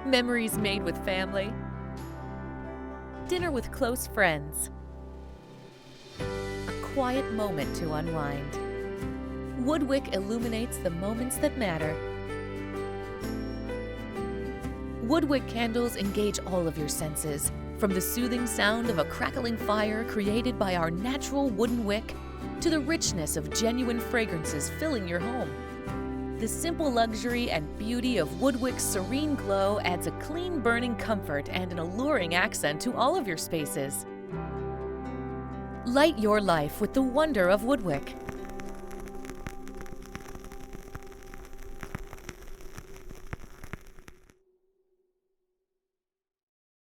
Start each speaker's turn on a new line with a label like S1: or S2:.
S1: memories made with family, dinner with close friends, a quiet moment to unwind. WoodWick illuminates the moments that matter. WoodWick candles engage all of your senses, from the soothing sound of a crackling fire created by our natural wooden wick to the richness of genuine fragrances filling your home. The simple luxury and beauty of WoodWick's serene glow adds a clean burning comfort and an alluring accent to all of your spaces. Light your life with the wonder of WoodWick.